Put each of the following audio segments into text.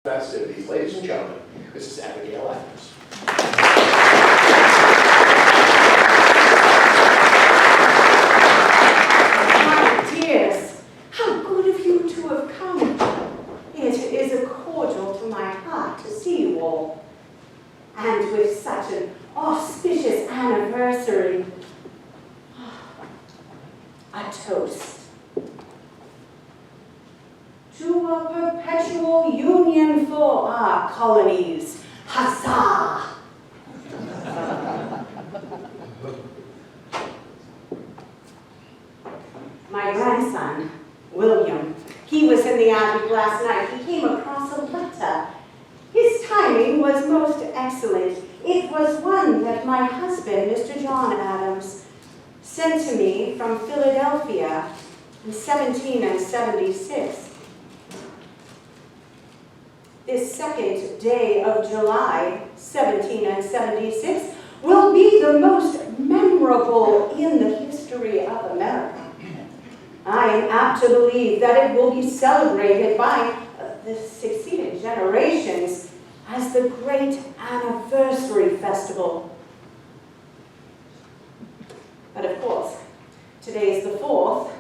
Festivities. Ladies and gentlemen, this is Abigail Adams. My dears, how good of you to have come. It is a cordial to my heart to see you all. And with such an auspicious anniversary, a toast to a perpetual union for our colonies. Huzzah! My grandson, William, he was in the attic last night. He came across a letter. His timing was most excellent. It was one that my husband, Mr. John Adams, sent to me from Philadelphia in 1776. This second day of July, 1776, will be the most memorable in the history of America. I am apt to believe that it will be celebrated by the succeeding generations as the great anniversary festival. But of course, today is the 4th.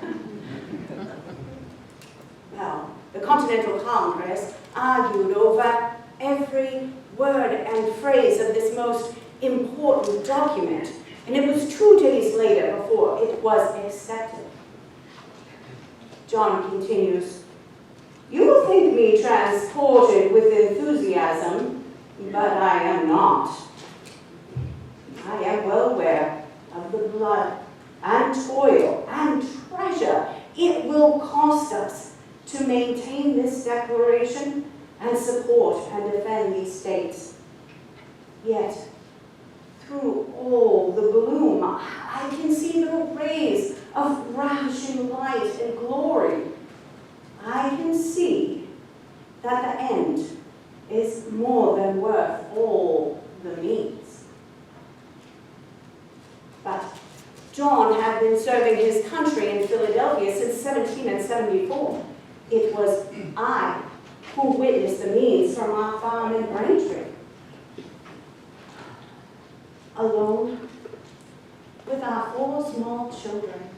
Well, the Continental Congress argued over every word and phrase of this most important document, and it was 2 days later before it was accepted. John continues, "You will think me transported with enthusiasm, but I am not. I am well aware of the blood and toil and treasure it will cost us to maintain this declaration and support and defend these states. Yet, through all the gloom, I can see the rays of ravishing light and glory. I can see that the end is more than worth all the means." But John had been serving his country in Philadelphia since 1774. It was I who witnessed the means from our farm in Braintree. Alone with our 4 small children.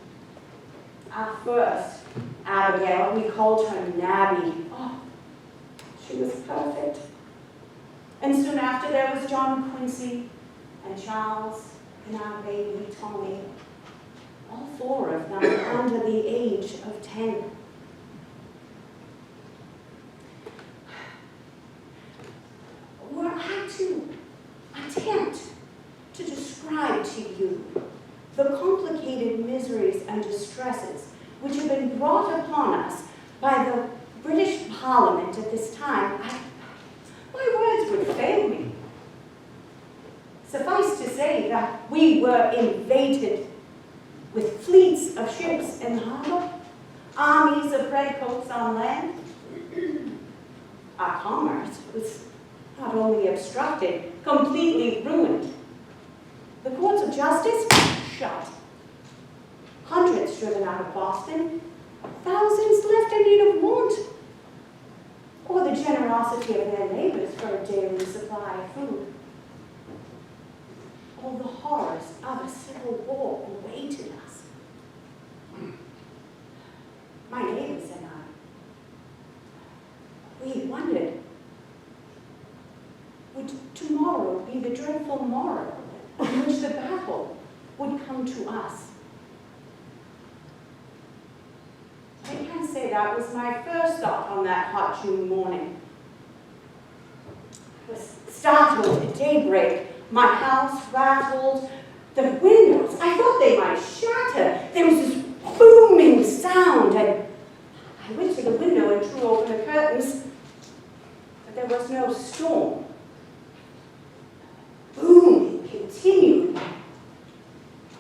Our first, Abigail, we called her Nabby. Oh, she was perfect. And soon after there was John Quincy and Charles and our baby Tommy. All 4 of them under the age of 10. Were I to attempt to describe to you the complicated miseries and distresses which have been brought upon us by the British Parliament at this time, my words would fail me. Suffice to say that we were invaded with fleets of ships in the harbor, armies of redcoats on land. Our commerce was not only obstructed, completely ruined. The courts of justice shut. Hundreds driven out of Boston, thousands left in need of want, or the generosity of their neighbors for a daily supply of food. All the horrors of a civil war awaited us. My neighbors and I, we wondered, would tomorrow be the dreadful morrow in which the battle would come to us? I can say that was my first thought on that hot June morning. I was startled at daybreak. My house rattled. The windows, I thought they might shatter. There was this booming sound, and I went to the window and drew open the curtains, but there was no storm. Booming continued.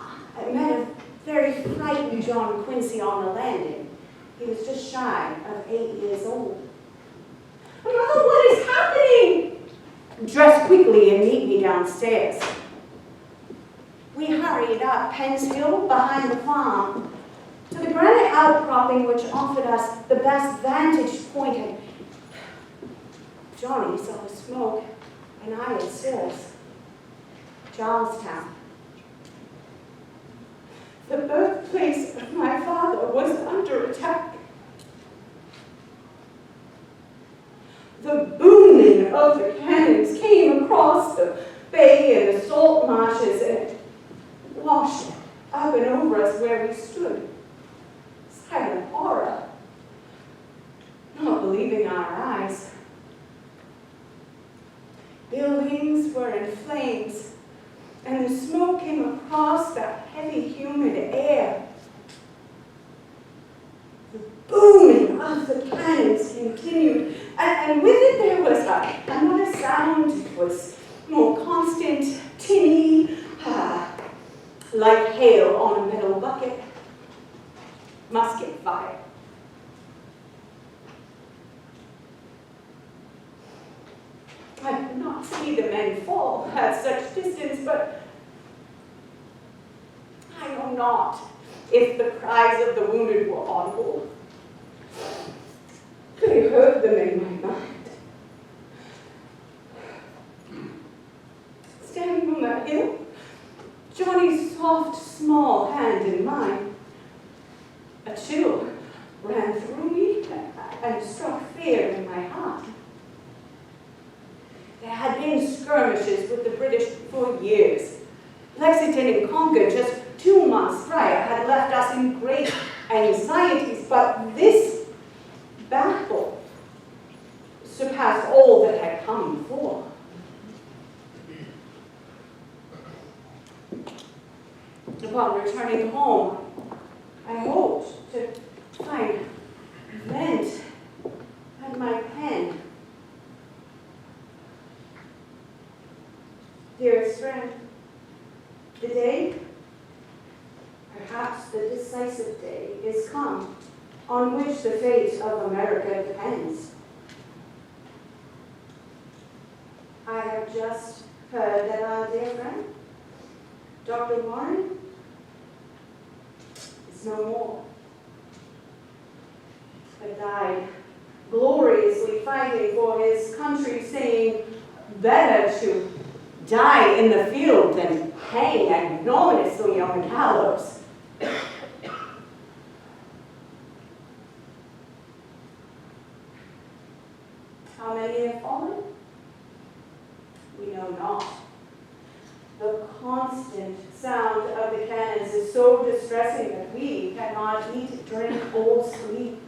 I met a very frightened John Quincy on the landing. He was just shy of 8 years old. "Mother, what is happening?" "Dress quickly and meet me downstairs." We hurried up Penn's Hill behind the farm to the granite outcropping which offered us the best vantage point. And Johnny saw the smoke, and I it says, Charlestown. The birthplace of my father was under attack. The booming of the cannons came across the bay and the salt marshes and washed up and over us where we stood. Silent horror, not believing our eyes. Buildings were in flames, and the smoke came across the heavy, humid air. The booming of the cannons continued, and with it there was another sound. It was more constant, tinny, like hail on a metal bucket. Musket fire. I could not see the men fall at such distance, but I know not if the cries of the wounded were audible. I heard them in my mind. Standing on that hill, Johnny's soft, small hand in mine, a chill ran through me and struck fear in my heart. There had been skirmishes with the British for years. Lexington and Concord, just 2 months prior, had left us in great anxieties, but this battle surpassed all that had come before. Upon returning home, I hoped to find vent at my pen. Dearest friend, the day, perhaps the decisive day, is come on which the fate of America depends. I have just heard that our dear friend, Dr. Warren, is no more, but died gloriously fighting for his country, saying, better to die in the field than hang ignominiously on the gallows. How many have fallen? We know not. The constant sound of the cannons is so distressing that we cannot eat, drink, or sleep.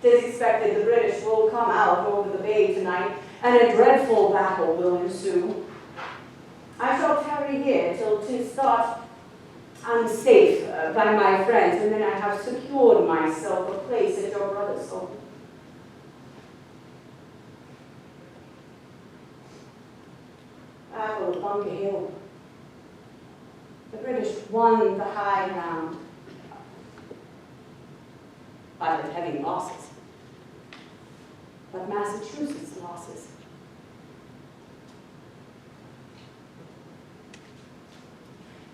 It is expected the British will come out over the bay tonight, and a dreadful battle will ensue. I shall tarry here till 'tis thought unsafe by my friends, and then I have secured myself a place at your brother's home. Battle of Bunker Hill. The British won the high ground, but with heavy losses. But Massachusetts' losses.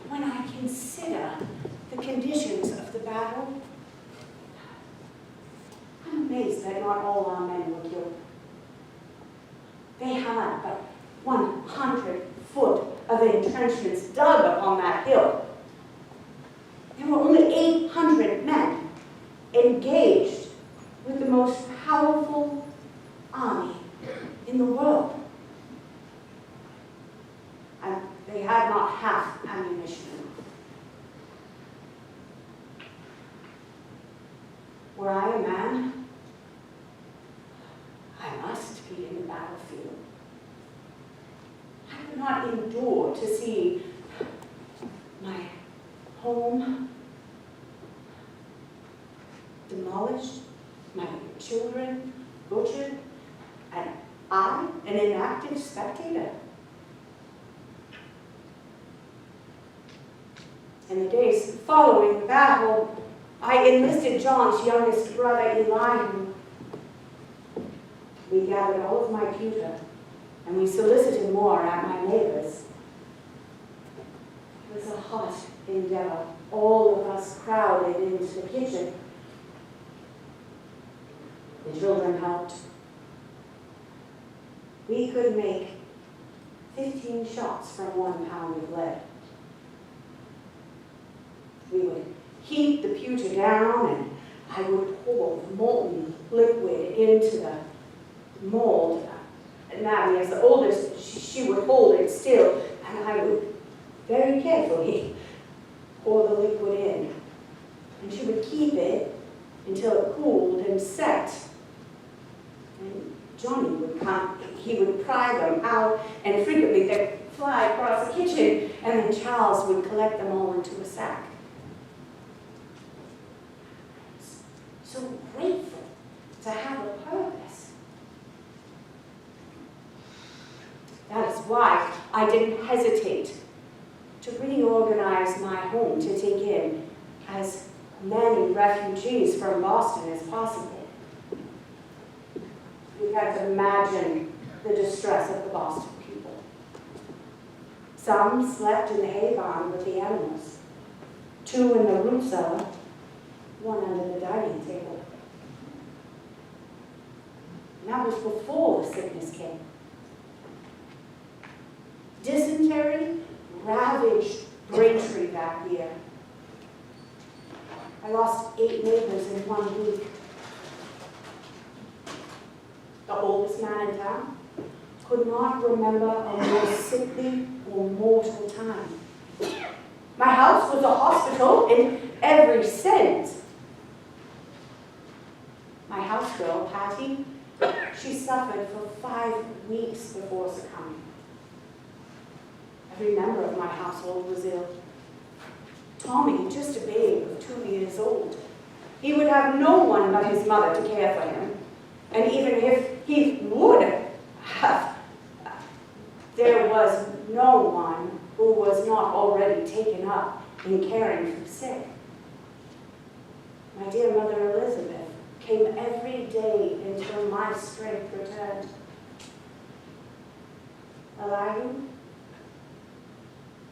When I consider the conditions of the battle, I'm amazed that not all our men were killed. They had but 100 foot of entrenchments dug upon that hill. There were only 800 men engaged with the most powerful army in the world. And they had not half ammunition. Were I a man, I must be in the battlefield. I could not endure to see my home demolished, my children butchered, and I, an inactive spectator. In the days following the battle, I enlisted John's youngest brother, Eli. We gathered all of my pewter, and we solicited more at my neighbors. It was a hot endeavor. All of us crowded into the kitchen. The children helped. we could make 15 shots from 1 pound of lead. We would heat the pewter down, and I would pour the molten liquid into the mold. And Abby, as the oldest, she would hold it still, and I would very carefully pour the liquid in. And she would keep it until it cooled and set. And Johnny would come, he would pry them out, and frequently they'd fly across the kitchen, and then Charles would collect them all into a sack. So grateful to have a purpose. That is why I didn't hesitate to reorganize my home to take in as many refugees from Boston as possible. You have to imagine the distress of the Boston people. Some slept in the hay barn with the animals, 2 in the root cellar, 1 under the dining table. And that was before the sickness came. Dysentery ravaged Braintree that year. I lost 8 neighbors in 1 week. The oldest man in town could not remember a more sickly or mortal time. My house was a hospital in every sense. My house girl, Patty, she suffered for 5 weeks before succumbing. Every member of my household was ill. Tommy, just a babe of 2 years old. He would have no one but his mother to care for him. And even if he would have, there was no one who was not already taken up in caring for the sick. My dear mother Elizabeth came every day until my strength returned. Elihu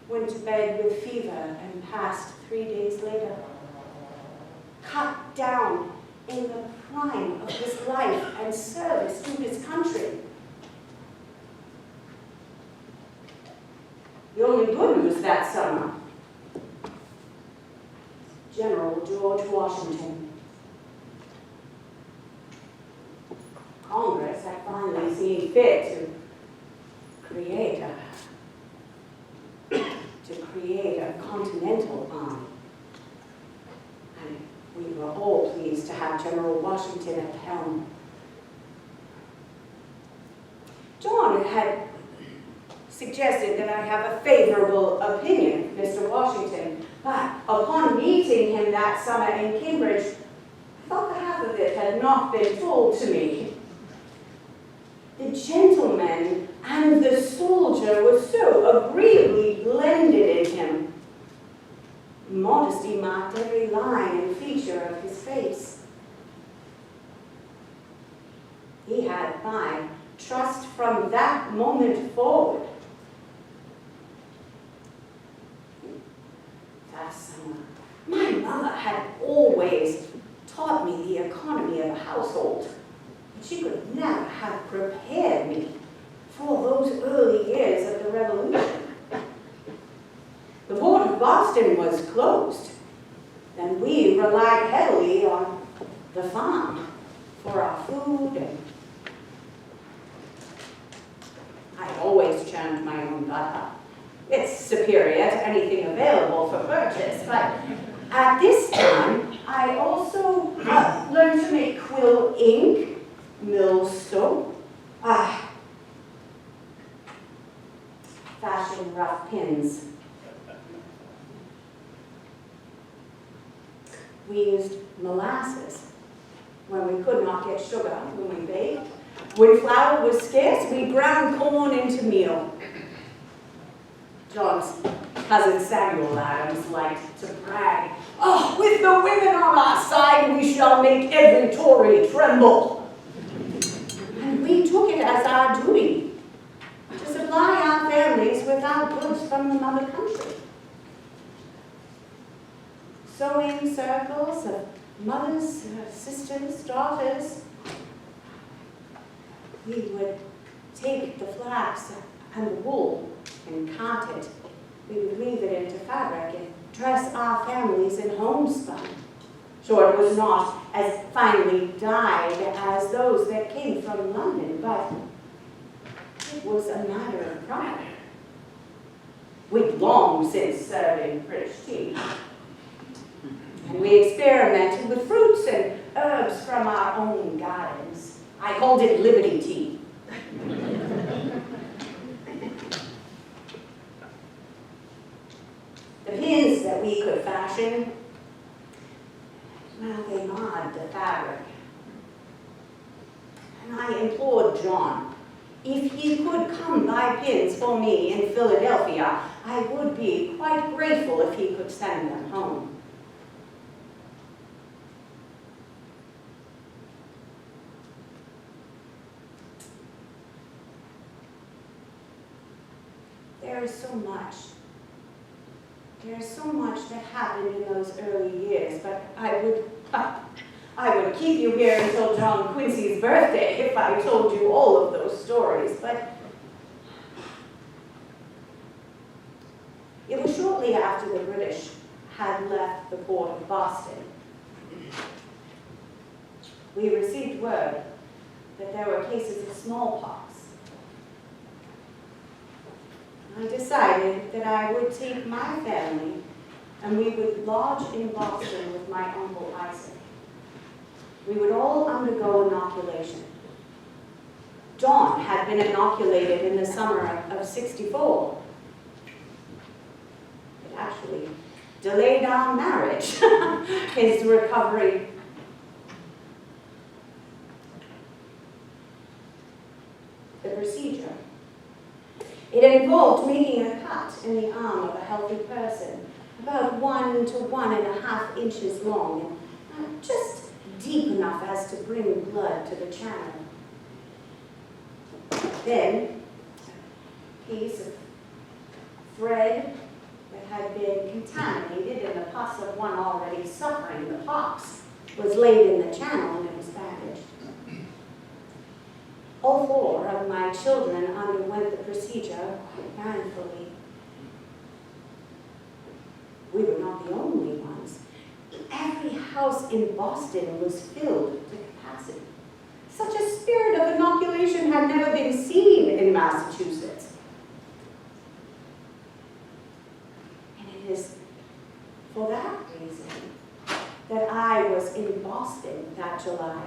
went to bed with fever and passed 3 days later. Cut down in the prime of his life and service to his country. The only good news that summer, General George Washington. Congress had finally seen fit to create a continental army. And we were all pleased to have General Washington at the helm. John had suggested that I have a favorable opinion of Mr. Washington, but upon meeting him that summer in Cambridge, I thought the half of it had not been told to me. The gentleman and the soldier were so agreeably blended in him. Modesty marked every line and feature of his face. He had my trust from that moment forward. That summer, my mother had always taught me the economy of a household. She could never have prepared me for those early years of the Revolution. The Port of Boston was closed, and we relied heavily on the farm for our food. And I always churned my own butter. It's superior to anything available for purchase, but at this time, I also learned to make quill ink, mill soap, fashion rough pins. We used molasses when we could not get sugar when we baked. When flour was scarce, we ground corn into meal. John's cousin Samuel Adams liked to brag, "Oh, with the women on our side, we shall make every Tory tremble." And we took it as our duty to supply our families with our goods from the mother country. Sewing circles of mothers, sisters, daughters. We would take the flax and the wool and cart it. We would weave it into fabric and dress our families in homespun. Sure, it was not as finely dyed as those that came from London, but it was a matter of pride. We'd long since served British tea, and we experimented with fruits and herbs from our own gardens. I called it Liberty tea. The pins that we could fashion, well, they marred the fabric. And I implored John, if he could come buy pins for me in Philadelphia, I would be quite grateful if he could send them home. There is so much. There's so much that happened in those early years, but I would keep you here until John Quincy's birthday if I told you all of those stories, but it was shortly after the British had left the port of Boston. We received word that there were cases of smallpox. I decided that I would take my family and we would lodge in Boston with my Uncle Isaac. We would all undergo inoculation. John had been inoculated in the summer of '64. It actually delayed our marriage, his recovery. The procedure. It involved making a cut in the arm of a healthy person, about 1 to 1.5 inches long, and just deep enough as to bring blood to the channel. Then, a piece of thread that had been contaminated in the pus of one already suffering the pox was laid in the channel and it was bandaged. All 4 of my children underwent the procedure quite manfully. We were not the only ones. Every house in Boston was filled to capacity. Such a spirit of inoculation had never been seen in Massachusetts. And it is for that reason that I was in Boston that July.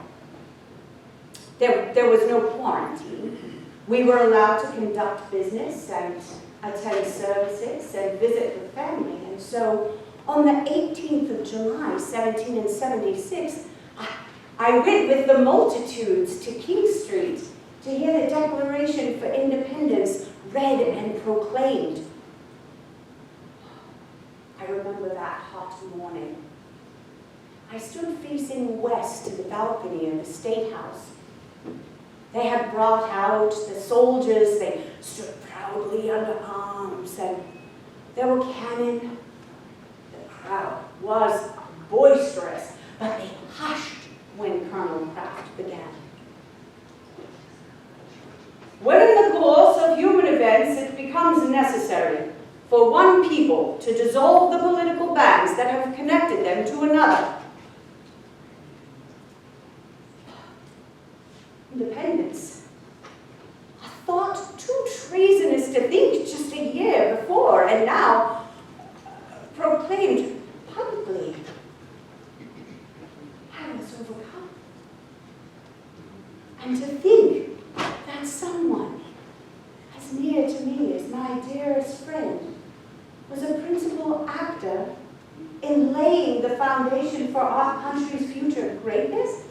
There was no quarantine. We were allowed to conduct business and attend services and visit the family. And so on the 18th of July, 1776, I went with the multitudes to King Street to hear the Declaration for Independence read and proclaimed. I remember that hot morning. I stood facing west to the balcony of the State House. They had brought out the soldiers, they stood proudly under arms, and there were cannon. The crowd was boisterous, but they hushed when Colonel Kraft began. When in the course of human events it becomes necessary for one people to dissolve the political bands that have connected them to another, independence, a thought too treasonous to think just a year before, and now proclaimed publicly, I was overcome. And to think that someone as near to me as my dearest friend was a principal actor in laying the foundation for our country's future greatness.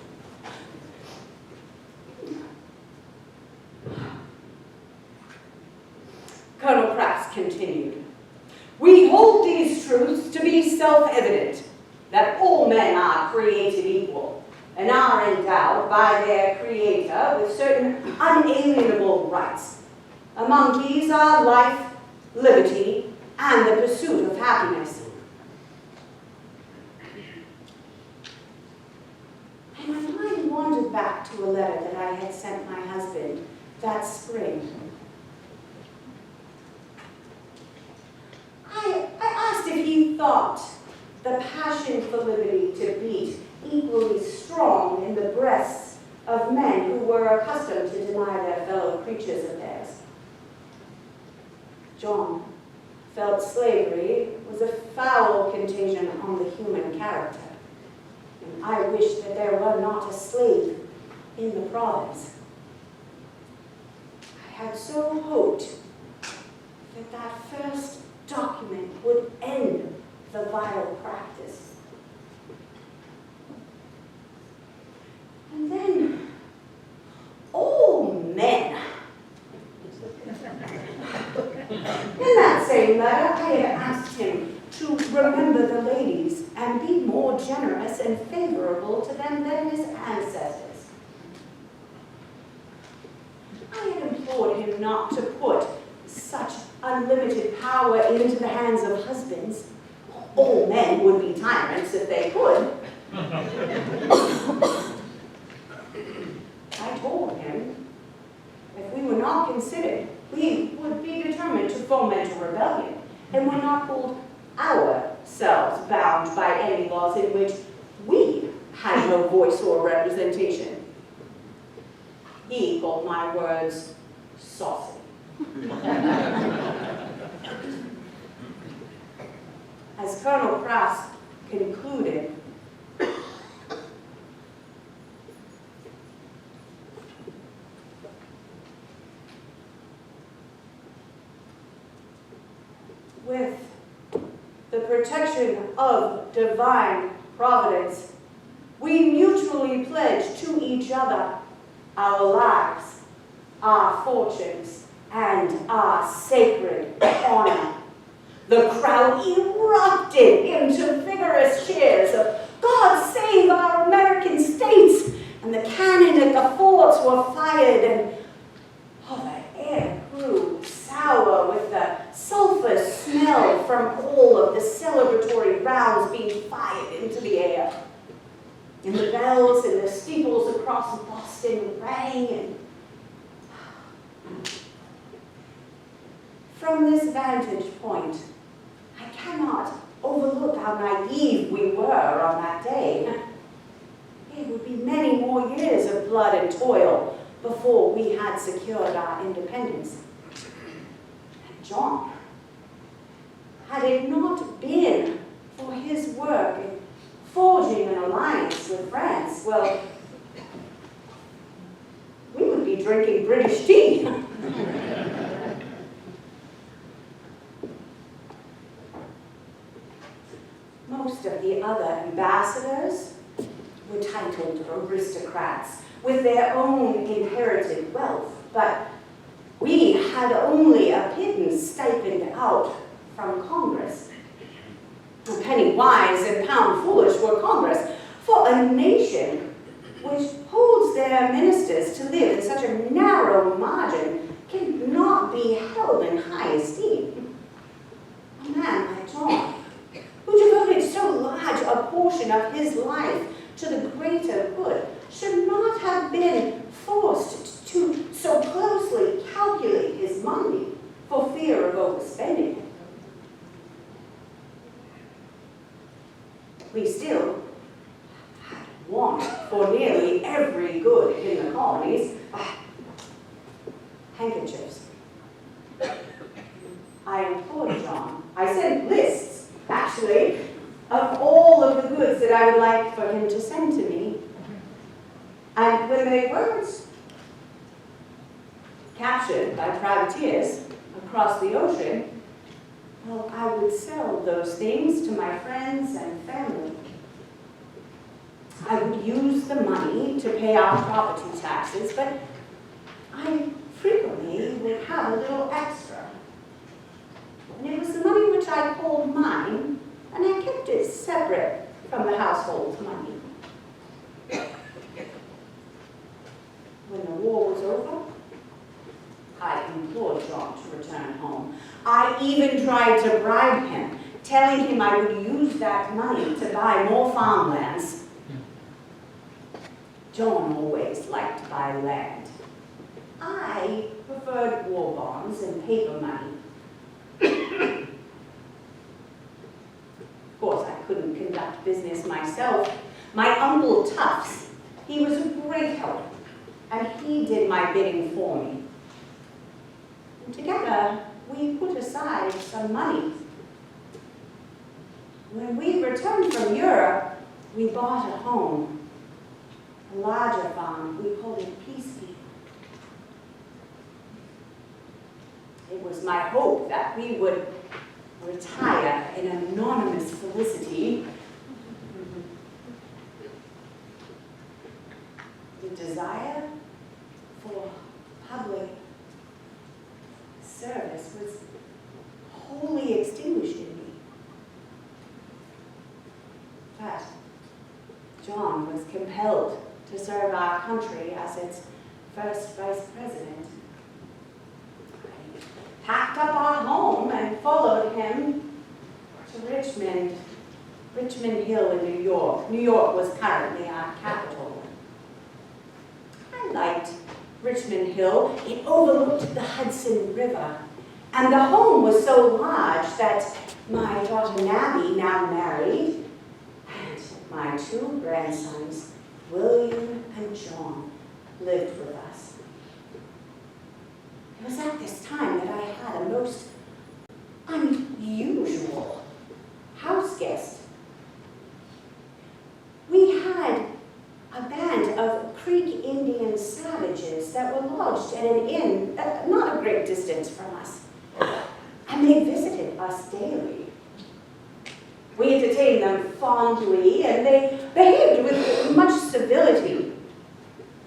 Colonel Kraft continued, we hold these truths to be self-evident, that all men are created equal, and are endowed by their Creator with certain unalienable rights. Among these are life, liberty, and the pursuit of happiness. And my mind wandered back to a letter that I had sent my husband that spring. I asked if he thought the passion for liberty to beat equally strong in the breasts of men who were accustomed to deny their fellow creatures of theirs. John felt slavery was a foul contagion on the human character, and I wished that there were not a slave in the province. I had so hoped that that first document would end the vile practice. And then, all men. In that same letter, I had asked him to remember the ladies and be more generous and favorable to them than his ancestors. I had implored him not to put such unlimited power into the hands of husbands. All men would be tyrants if they could. I told him if we were not considered, we would be determined to foment a rebellion, and would not hold ourselves bound by any laws in which we had no voice or representation. He called my words saucy. As Colonel Kraft concluded, with the protection of divine providence, we mutually pledge to each other our lives, our fortunes, and our sacred honor. The crowd erupted into vigorous cheers of "God save our American states!" and the cannon at the forts were fired, and the air grew sour with the sulfur smell from all of the celebratory rounds being fired into the air. And the bells and the steeples across Boston rang, and from this vantage point, I cannot overlook how naive we were on that day. It would be many more years of blood and toil before we had secured our independence. And John, had it not been for his work in forging an alliance with France, well, we would be drinking British tea. Most of the other ambassadors were titled aristocrats with their own inherited wealth, but we had only a pittance stipend out from Congress. Penny wise and pound foolish were Congress, for a nation which holds their ministers to live in such a narrow margin cannot be held in high esteem. A man like John, who devoted so large a portion of his life to the greater good, should not have been forced to so closely calculate his money for fear of overspending it. We still had want for nearly every good in the colonies. Handkerchiefs. I implored John. I sent lists, actually, of all of the goods that I would like for him to send to me. And when they weren't captured by privateers across the ocean, well, I would sell those things to my friends and family. I would use the money to pay our property taxes, but I frequently would have a little extra. And it was the money which I called mine, and I kept it separate from the household money. When the war was over, I implored John to return home. I even tried to bribe him, telling him I would use that money to buy more farmlands. John always liked to buy land. I preferred war bonds and paper money. Of course, I couldn't conduct business myself. My Uncle Tufts, he was a great help, and he did my bidding for me. And together, we put aside some money. When we returned from Europe, we bought a home, a larger farm. We called it Peacekeeper. It was my hope that we would retire in anonymous felicity. The desire for public service was wholly extinguished in me. But John was compelled to serve our country as its first vice president. I packed up our home and followed him to Richmond Hill in New York. New York was currently our capital. I liked Richmond Hill. It overlooked the Hudson River. And the home was so large that my daughter Nabby, now married, and my two grandsons, William and John, lived with us. It was at this time that I had a most unusual house guest. We had a band of Creek Indian savages that were lodged at an inn not a great distance from us, and they visited us daily. We entertained them fondly, and they behaved with much civility.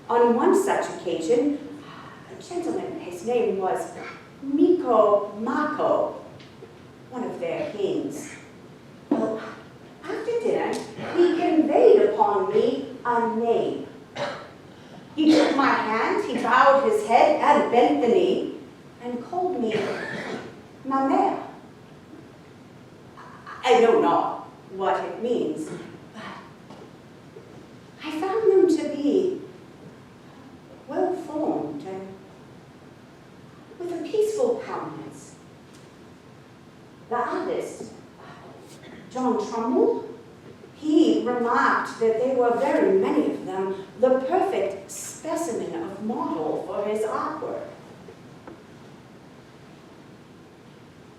On one such occasion, a gentleman, his name was Miko Mako, one of their kings. Well, after dinner, he conveyed upon me a name. He took my hand, he bowed his head and bent the knee, and called me ma mère. I know not what it means, but I found them to be well-formed and with a peaceful countenance. The artist, John Trumbull, he remarked that they were, very many of them, the perfect specimen of model for his artwork.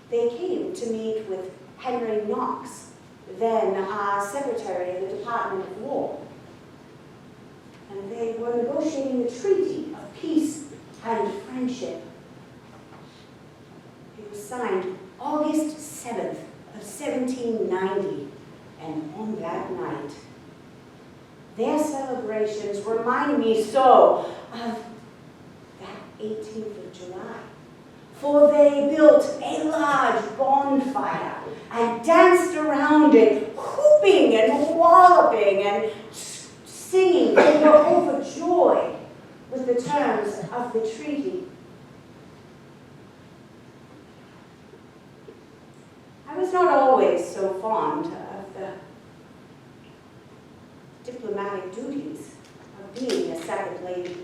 They came to meet with Henry Knox, then our Secretary of the Department of War. And they were negotiating the Treaty of Peace and Friendship. It was signed August 7th of 1790, and on that night, their celebrations remind me so of that 18th of July. For they built a large bonfire and danced around it, whooping and walloping and singing. They were overjoyed with the terms of the treaty. I was not always so fond of the diplomatic duties of being a second lady.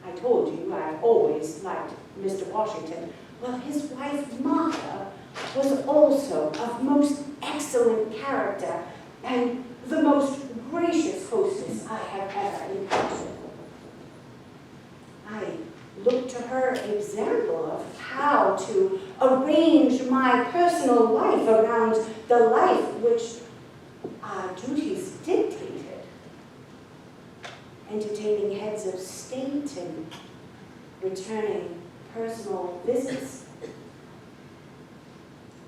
I told you I've always liked Mr. Washington. Well, his wife, Martha, was also of most excellent character and the most gracious hostess I have ever encountered. I looked to her example of how to arrange my personal life around the life which our duties dictated. Entertaining heads of state and returning personal visits,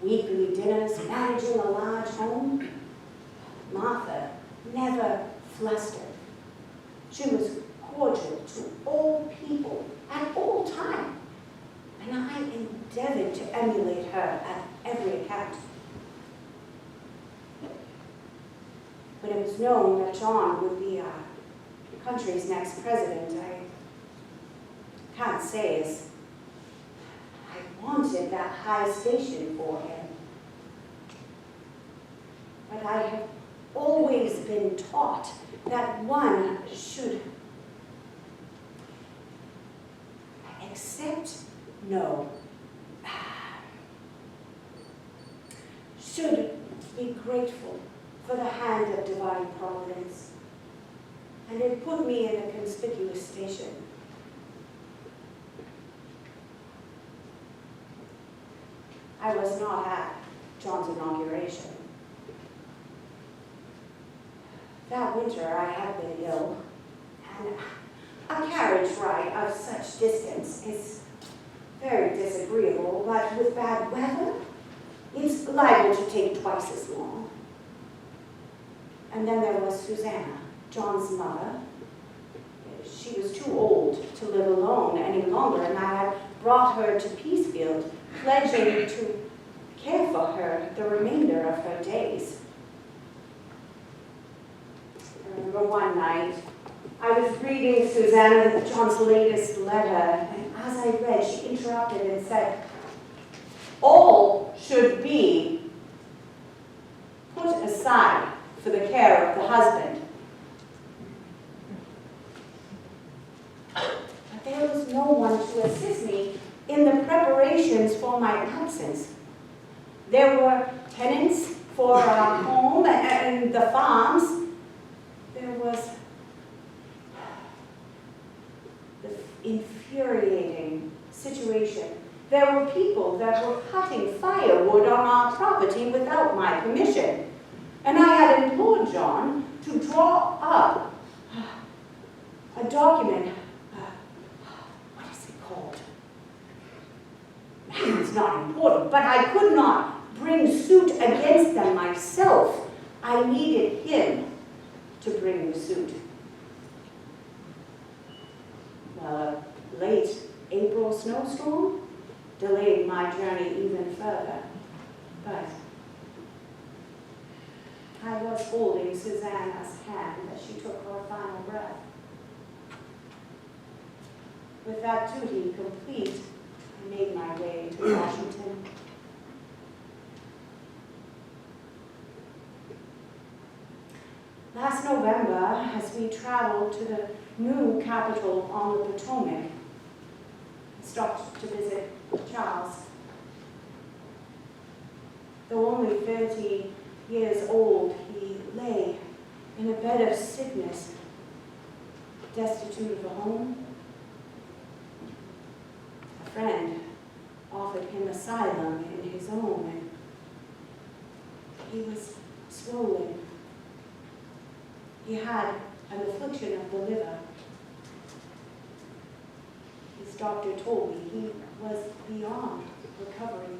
weekly dinners, managing a large home. Martha never flustered. She was cordial to all people at all time, and I endeavored to emulate her at every account. When it was known that John would be our country's next president, I can't say as I wanted that high station for him. But I have always been taught that one should No. Should be grateful for the hand of divine providence, and it put me in a conspicuous station. I was not at John's inauguration. That winter I had been ill, and a carriage ride of such distance is very disagreeable, but with bad weather, it's liable to take twice as long. And then there was Susanna, John's mother. She was too old to live alone any longer, and I had brought her to Peacefield, pledging to care for her the remainder of her days. I remember one night, I was reading Susanna John's latest letter, and as I read, she interrupted and said, "All should be put aside for the care of the husband." But there was no one to assist me in the preparations for my absence. There were tenants for our home and the farms. There was the infuriating situation. There were people that were cutting firewood on our property without my permission. And I had implored John to draw up a document. What is it called? It's not important, but I could not bring suit against them myself. I needed him to bring the suit. Well, a late April snowstorm delayed my journey even further, but I was holding Susanna's hand as she took her final breath. With that duty complete, I made my way to Washington. Last November, as we traveled to the new Capitol on the Potomac, I stopped to visit Charles. Though only 30 years old, he lay in a bed of sickness, destitute of a home. A friend offered him asylum in his own, and he was swollen. He had an affliction of the liver. His doctor told me he was beyond recovery,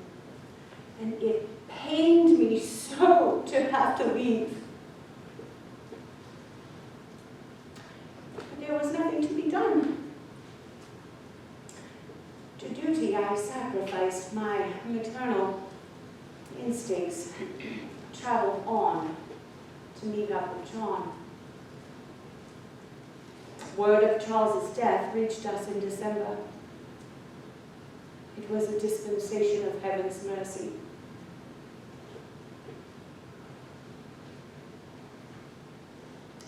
and it pained me so to have to leave. But there was nothing to be done. To duty, I sacrificed my maternal instincts, traveled on to meet up with John. Word of Charles's death reached us in December. It was a dispensation of heaven's mercy.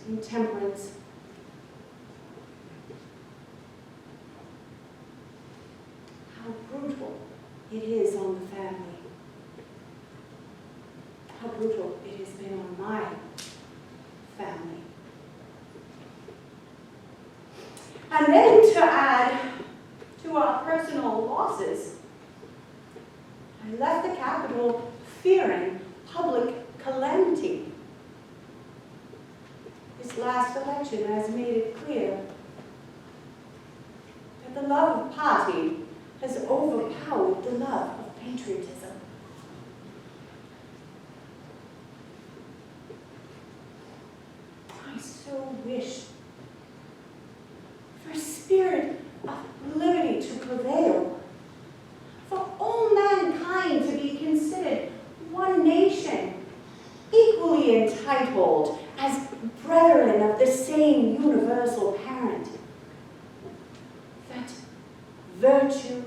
Intemperance, how brutal it is on the family. How brutal it has been on my family. And then to add to our personal losses, I left the Capitol fearing public calamity. This last election has made it clear that the love of party has overpowered the love of patriotism. I so wish for a spirit of liberty to prevail, for all mankind to be considered one nation, equally entitled as brethren of the same universal parent, that virtue,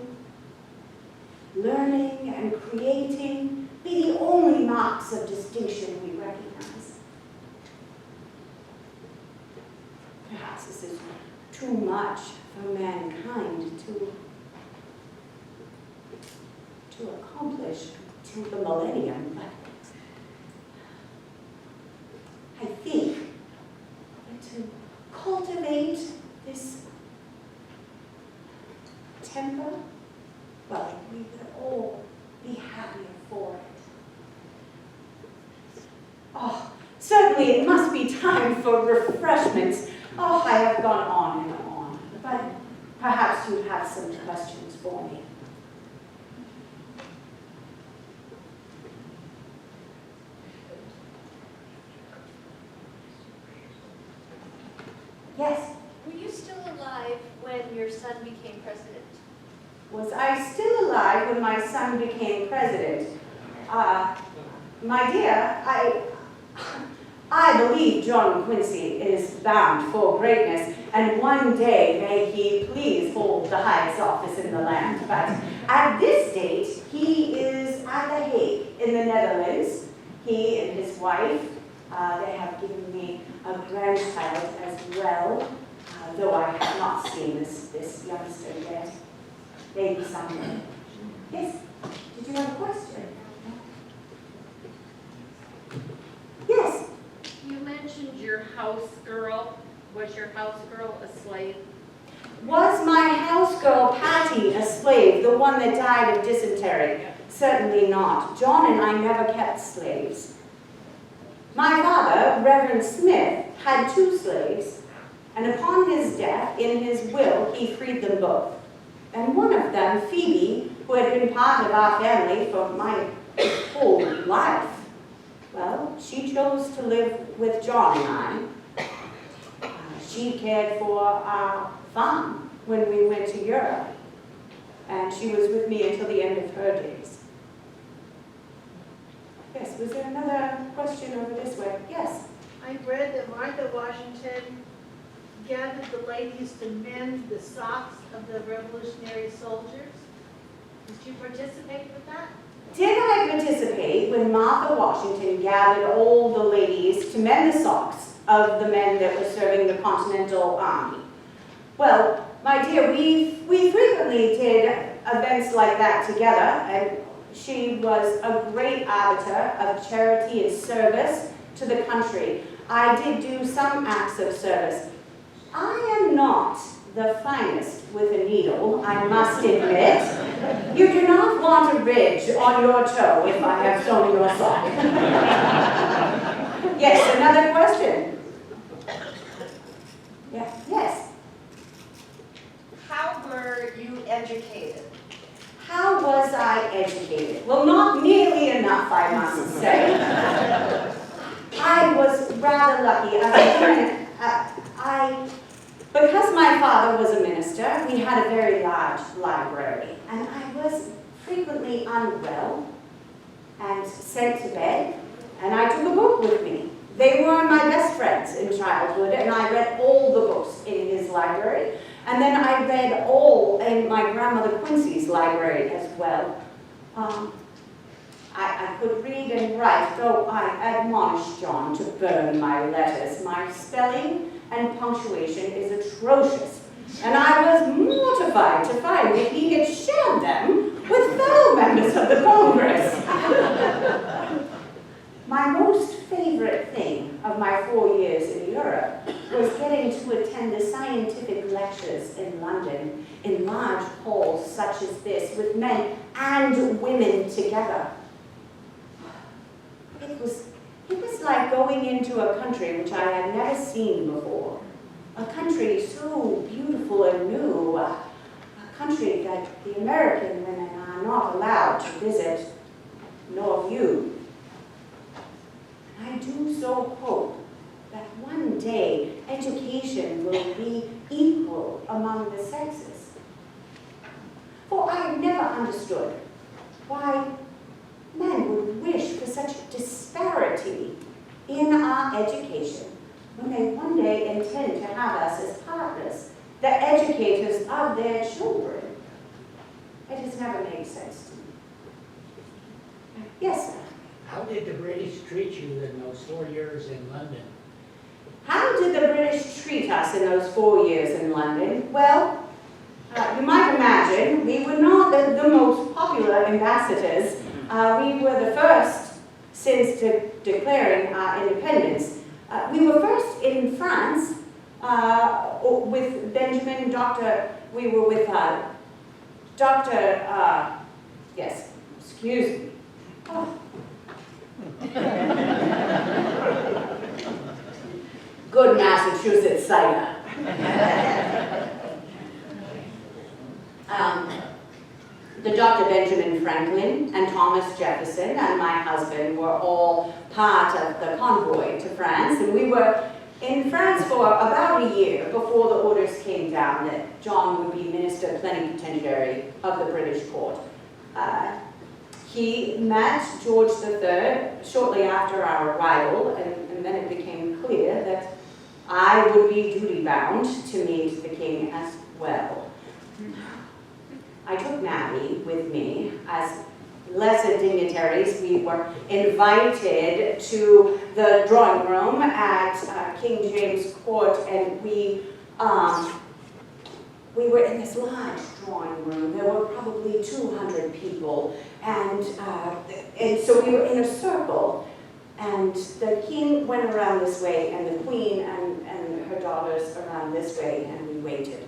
learning, and creating be the only marks of distinction we recognize. Perhaps this is too much for mankind to to accomplish till the millennium, but I think that to cultivate this temper, well, we would all be happier for it. Oh, certainly it must be time for refreshments. Oh, I have gone on and on, but perhaps you have some questions for me. Yes. Were you still alive when your son became president? Was I still alive when my son became president? My dear, I believe John Quincy is bound for greatness, and one day may he please hold the highest office in the land. But at this date, he is at The Hague in the Netherlands. He and his wife, they have given me a grandchild as well, though I have not seen this youngster yet. Maybe someday. Yes? Did you have a question? Yes? You mentioned your house girl. Was your house girl a slave? Was my house girl Patty a slave, the one that died of dysentery? Certainly not. John and I never kept slaves. My father, Reverend Smith, had 2 slaves, and upon his death, in his will, he freed them both. And one of them, Phoebe, who had been part of our family for my whole life, well, she chose to live with John and I. She cared for our farm when we went to Europe, and she was with me until the end of her days. Yes, was there another question over this way? Yes? I read that Martha Washington gathered the ladies to mend the socks of the Revolutionary soldiers. Did you participate with that? Did I participate when Martha Washington gathered all the ladies to mend the socks of the men that were serving the Continental Army? Well, my dear, we frequently did events like that together, and she was a great arbiter of charity and service to the country. I did do some acts of service. I am not the finest with a needle, I must admit. You do not want a ridge on your toe if I have sewn your sock. Yes, another question. Yeah. Yes. How were you educated? How was I educated? Well, not nearly enough, I must say. I was rather lucky. Because my father was a minister, we had a very large library, and I was frequently unwell and sent to bed, and I took a book with me. They were my best friends in childhood, and I read all the books in his library, and then I read all in my grandmother Quincy's library as well. I could read and write, though I admonished John to burn my letters. My spelling and punctuation is atrocious, and I was mortified to find that he had shared them with fellow members of the Congress. My most favorite thing of my 4 years in Europe was getting to attend the scientific lectures in London in large halls such as this with men and women together. It was like going into a country which I had never seen before. A country so beautiful and new. A country that the American women are not allowed to visit, nor view. I do so hope that one day education will be equal among the sexes. For I have never understood why men would wish for such disparity in our education when they one day intend to have us as partners, the educators of their children. It has never made sense to me. Yes, sir. How did the British treat you in those 4 years in London? How did the British treat us in those 4 years in London? Well, You might imagine we were not the most popular ambassadors. We were the first since declaring our independence. We were first in France with Benjamin, we were with yes, excuse me. Oh. Good Massachusetts cider. The Dr. Benjamin Franklin and Thomas Jefferson and my husband were all part of the convoy to France, and we were in France for about a year before the orders came down that John would be Minister Plenipotentiary of the British court. He met George III shortly after our arrival, and then it became clear that I would be duty-bound to meet the king as well. I took Natalie with me as lesser dignitaries. We were invited to the drawing room at King James Court, and we were in this large drawing room. There were probably 200 people, and so we were in a circle, and the king went around this way, and the queen and her daughters around this way, and we waited.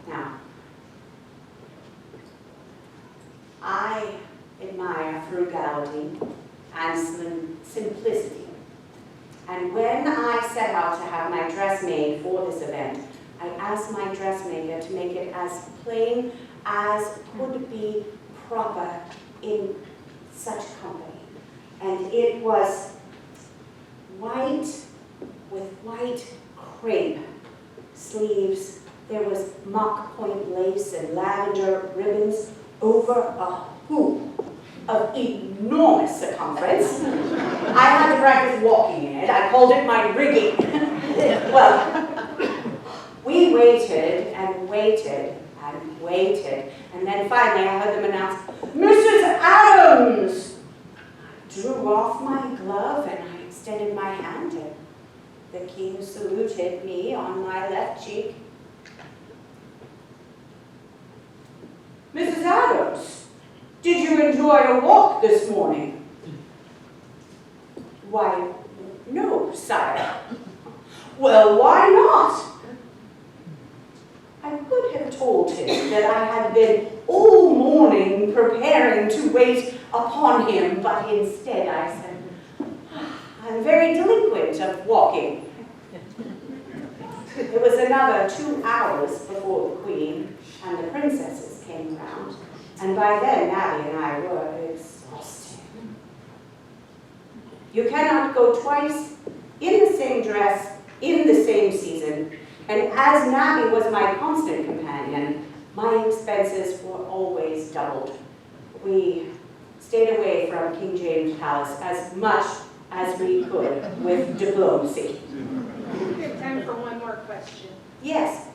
Now, I admire frugality and simplicity. And when I set out to have my dress made for this event, I asked my dressmaker to make it as plain as could be proper in such company. And it was white with white crepe sleeves. There was mock point lace and lavender ribbons over a hoop of enormous circumference. I had to practice walking in it. I called it my rigging. Well, we waited and waited and waited, and then finally I heard them announce, "Mrs. Adams!" I drew off my glove and I extended my hand, and the king saluted me on my left cheek. "Mrs. Adams, did you enjoy a walk this morning?" "Why, no, sire." "Well, why not?" I could have told him that I had been all morning preparing to wait upon him, but instead I said, "I'm very delinquent of walking." It was another 2 hours before the queen and the princesses came round, and by then Abby and I were exhausted. You cannot go twice in the same dress in the same season, and as Nabby was my constant companion, my expenses were always doubled. We stayed away from King James Palace as much as we could with diplomacy. We have time for one more question. Yes.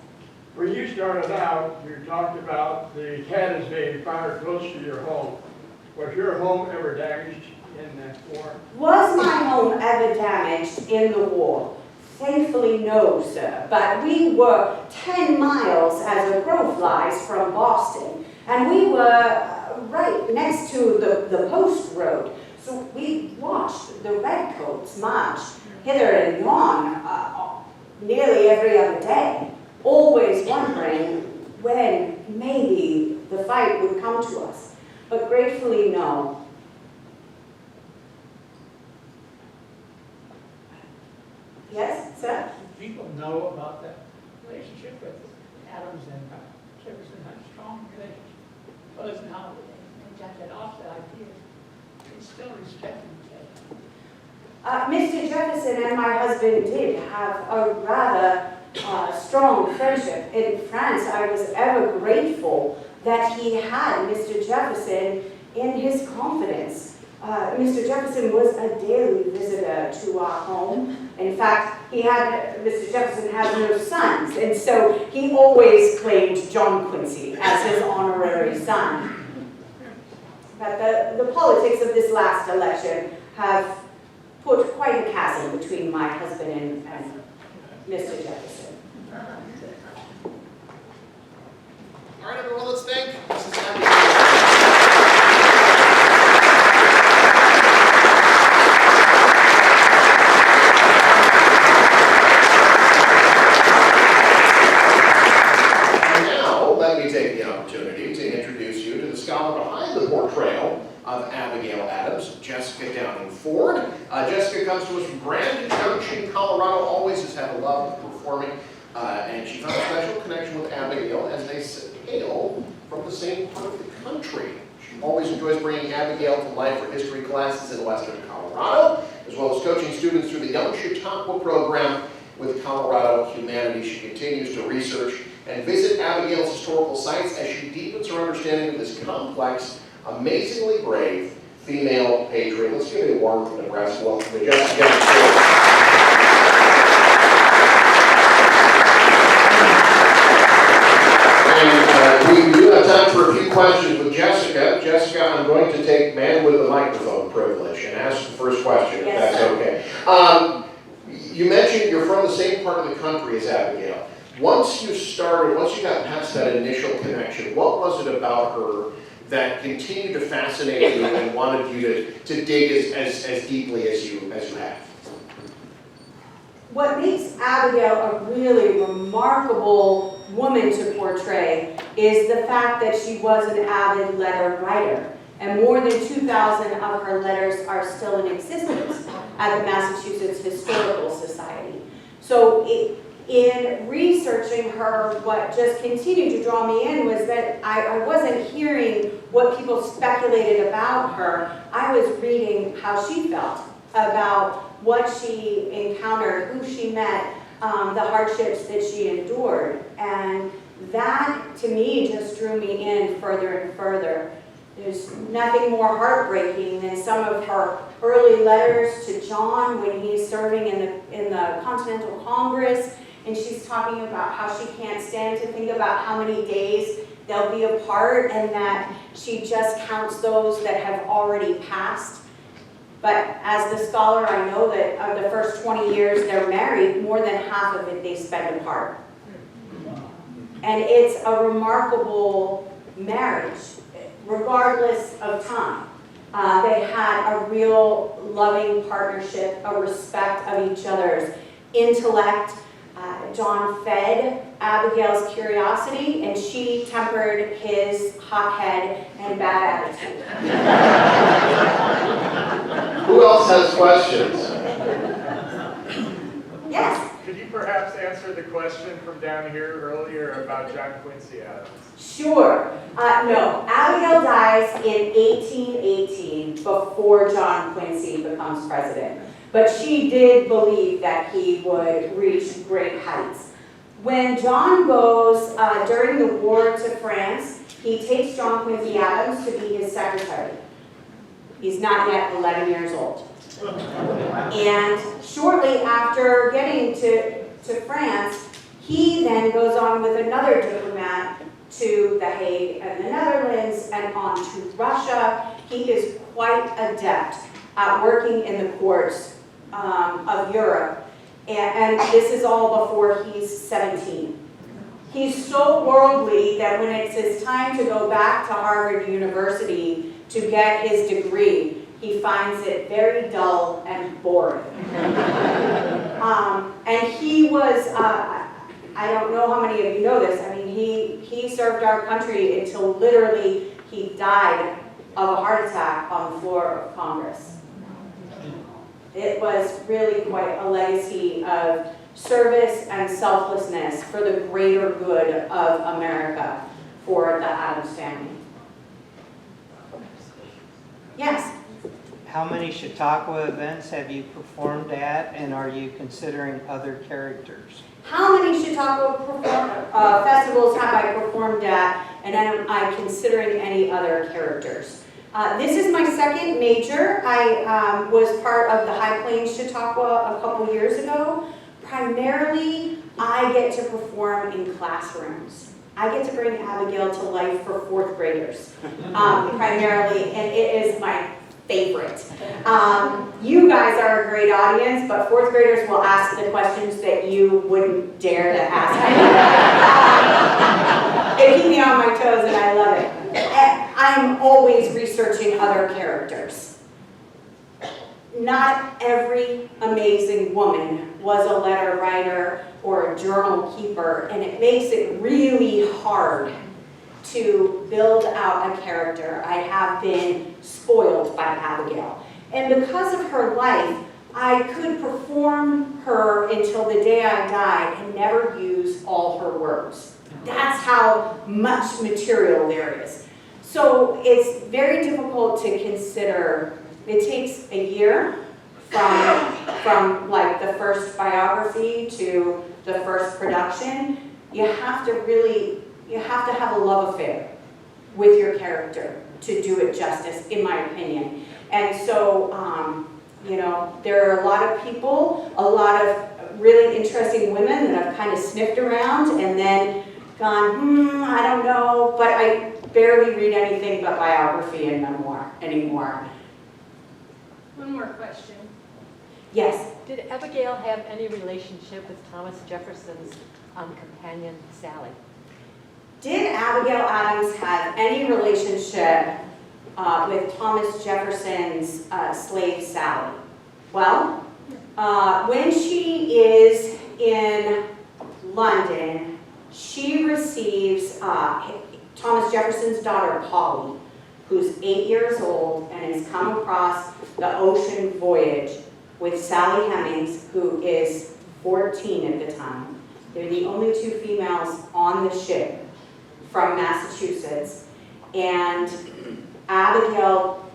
When you started out, you talked about the cannons being fired close to your home. Was your home ever damaged in that war? Was my home ever damaged in the war? Thankfully, no, sir. But we were 10 miles as a crow flies from Boston, and we were right next to the post road. So we watched the redcoats march hither and yon nearly every other day, always wondering when maybe the fight would come to us. But gratefully, no. Yes, sir? People know about that relationship with Adams and Jefferson, had a strong relationship. Well, it's now, they got that off the idea. They still respect each other. Mr. Jefferson and my husband did have a rather strong friendship. In France, I was ever grateful that he had Mr. Jefferson in his confidence. Mr. Jefferson was a daily visitor to our home. In fact, Mr. Jefferson had no sons, and so he always claimed John Quincy as his honorary son. But the politics of this last election have put quite a chasm between my husband and Mr. Jefferson. Jessica comes to us from Grand Junction, Colorado, always has had a love of performing, and she found a special connection with Abigail as they hail from the same part of the country. She always enjoys bringing Abigail to life for history classes in western Colorado, as well as coaching students through the Young Chautauqua program with Colorado Humanities. She continues to research and visit Abigail's historical sites as she deepens her understanding of this complex, amazingly brave female patriot. Let's give a warm Nebraska welcome to Jessica. And we do have time for a few questions with Jessica. Jessica, I'm going to take man with the microphone privilege and ask the first question, if Yes, that's okay. You mentioned you're from the same part of the country as Abigail. Once you got past that initial connection, what was it about her that continued to fascinate you and wanted you to dig as deeply as you have? What makes Abigail a really remarkable woman to portray is the fact that she was an avid letter writer. And more than 2,000 of her letters are still in existence at the Massachusetts Historical Society. So in researching her, what just continued to draw me in was that I wasn't hearing what people speculated about her. I was reading how she felt about what she encountered, who she met, the hardships that she endured. And that, to me, just drew me in further and further. There's nothing more heartbreaking than some of her early letters to John when he's serving in the Continental Congress, and she's talking about how she can't stand to think about how many days they'll be apart, and that she just counts those that have already passed. But as the scholar, I know that of the first 20 years they're married, more than half of it they spend apart. And it's a remarkable marriage, regardless of time. They had a real loving partnership, a respect of each other's intellect. John fed Abigail's curiosity, and she tempered his hot-head and bad attitude. Who else has questions? Yes? Could you perhaps answer the question from down here earlier about John Quincy Adams? Sure. No, Abigail dies in 1818 before John Quincy becomes president. But she did believe that he would reach great heights. When John goes during the war to France, he takes John Quincy Adams to be his secretary. He's not yet 11 years old. And shortly after getting to France, he then goes on with another diplomat to The Hague and the Netherlands and on to Russia. He is quite adept at working in the courts of Europe. And this is all before he's 17. He's so worldly that when it's his time to go back to Harvard University to get his degree, he finds it very dull and boring. And he was, I don't know how many of you know this, I mean, he served our country until literally he died of a heart attack on the floor of Congress. It was really quite a legacy of service and selflessness for the greater good of America for the Adams family. Yes? How many Chautauqua events have you performed at, and are you considering other characters? How many Chautauqua festivals have I performed at, and am I considering any other characters? This is my second major. I was part of the High Plains Chautauqua a couple years ago. Primarily, I get to perform in classrooms. I get to bring Abigail to life for fourth graders, primarily, and it is my favorite. You guys are a great audience, but fourth graders will ask the questions that you wouldn't dare to ask. They keep me on my toes, and I love it. I'm always researching other characters. Not every amazing woman was a letter writer or a journal keeper, and it makes it really hard to build out a character. I have been spoiled by Abigail. And because of her life, I could perform her until the day I died and never use all her words. That's how much material there is. So it's very difficult to consider. It takes a year from like the first biography to the first production. You have to have a love affair with your character to do it justice, in my opinion. And so, you know, there are a lot of people, a lot of really interesting women that I've kind of sniffed around and then gone, I don't know, but I barely read anything but biography and memoir anymore. One more question. Yes. Did Abigail have any relationship with Thomas Jefferson's companion, Sally? Did Abigail Adams have any relationship with Thomas Jefferson's slave Sally? Well, when she is in London, she receives Thomas Jefferson's daughter, Polly, who's 8 years old and has come across the ocean voyage with Sally Hemings, who is 14 at the time. They're the only two females on the ship from Massachusetts. And Abigail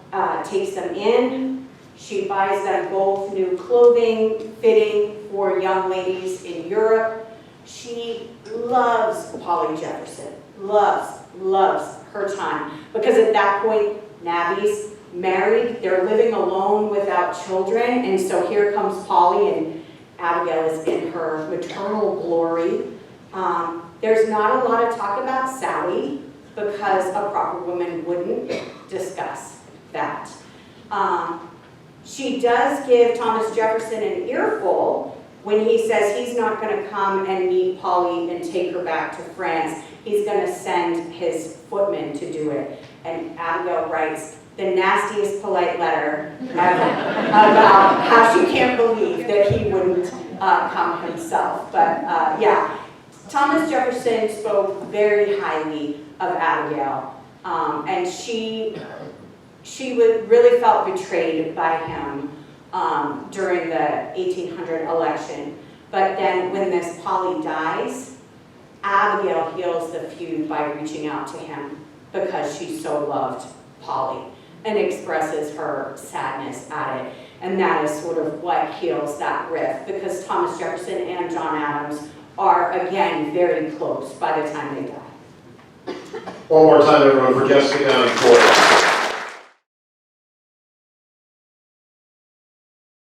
takes them in. She buys them both new clothing fitting for young ladies in Europe. She loves Polly Jefferson, loves her time. Because at that point, Nabby's married, they're living alone without children, and so here comes Polly, and Abigail is in her maternal glory. There's not a lot of talk about Sally because a proper woman wouldn't discuss that. She does give Thomas Jefferson an earful when he says he's not going to come and meet Polly and take her back to France. He's going to send his footman to do it. And Abigail writes the nastiest polite letter about how she can't believe that he wouldn't come himself. But yeah, Thomas Jefferson spoke very highly of Abigail, and she really felt betrayed by him during the 1800 election. But then when this Polly dies, Abigail heals the feud by reaching out to him because she so loved Polly and expresses her sadness at it. And that is sort of what heals that rift, because Thomas Jefferson and John Adams are, again, very close by the time they die. One more time, everyone, for Jessica down in Florida.